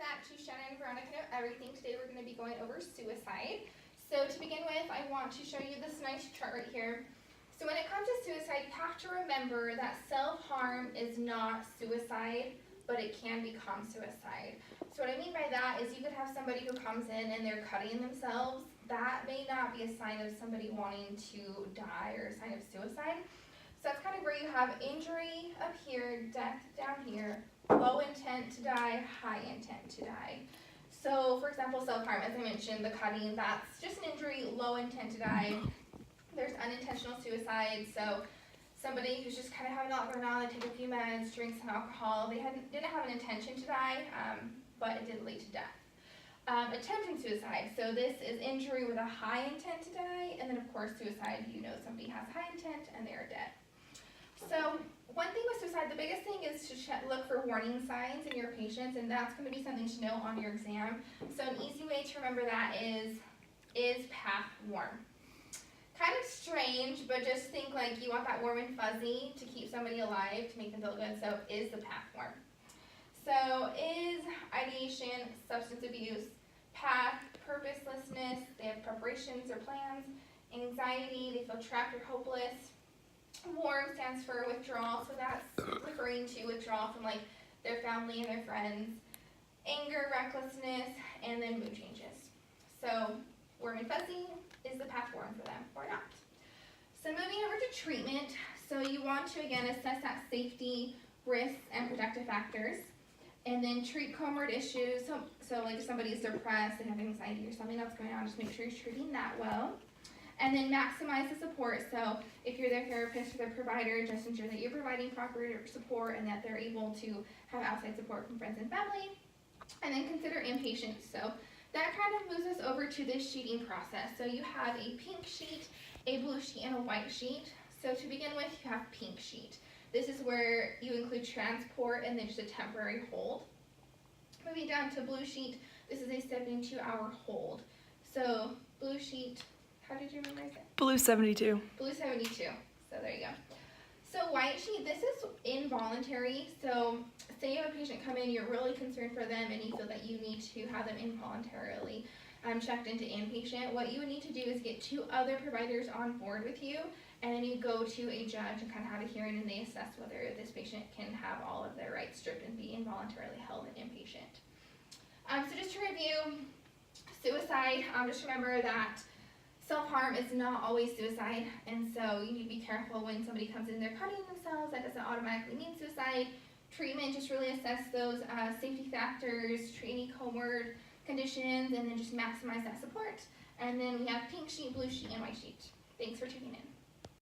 back to Shannon and Veronica Know Everything. Today we're going to be going over suicide. So to begin with, I want to show you this nice chart right here. So when it comes to suicide, you have to remember that self-harm is not suicide, but it can become suicide. So what I mean by that is you could have somebody who comes in and they're cutting themselves. That may not be a sign of somebody wanting to die or a sign of suicide. So that's kind of where you have injury up here, death down here, low intent to die, high intent to die. So for example, self-harm, as I mentioned, the cutting, that's just an injury, low intent to die. There's unintentional suicide, so somebody who's just kind of having a lot going on, they take a few meds, drink some alcohol, they didn't have an intention to die, but it did lead to death. Attempting suicide, so this is injury with a high intent to die, and then of course suicide, you know somebody has high intent and they are dead. So one thing with suicide, the biggest thing is to look for warning signs in your patients, and that's going to be something to know on your exam. So an easy way to remember that is path warm? Kind of strange, but just think like you want that warm and fuzzy to keep somebody alive, to make them feel good. So is the path warm? So is ideation, substance abuse, path, purposelessness, they have preparations or plans, anxiety, they feel trapped or hopeless. Warm stands for withdrawal, so that's referring to withdrawal from like their family and their friends. Anger, recklessness, and then mood changes. So warm and fuzzy, is the path warm for them or not? So moving over to treatment, so you want to again assess that safety, risks, and protective factors, and then treat comorbid issues. So like if somebody is depressed and have anxiety or something else going on, just make sure you're treating that well. And then maximize the support. So if you're their therapist or their provider, just ensure that you're providing proper support and that they're able to have outside support from friends and family. And then consider inpatient. So that kind of moves us over to this sheeting process. So you have a pink sheet, a blue sheet, and a white sheet. So to begin with, you have pink sheet. This is where you include transport and then just a temporary hold. Moving down to blue sheet, this is a 72-hour hold. So blue sheet, how did you memorize it? Blue 72. Blue 72. So there you go. So white sheet, this is involuntary. So say you have a patient come in, you're really concerned for them and you feel that you need to have them involuntarily checked into inpatient. What you would need to do is get 2 other providers on board with you, and then you go to a judge and kind of have a hearing, and they assess whether this patient can have all of their rights stripped and be involuntarily held in inpatient. So just to review, suicide, just remember that self-harm is not always suicide, and so you need to be careful when somebody comes in, they're cutting themselves, that doesn't automatically mean suicide. Treatment, just really assess those safety factors, treat any comorbid conditions, and then just maximize that support. And then we have pink sheet, blue sheet, and white sheet. Thanks for tuning in.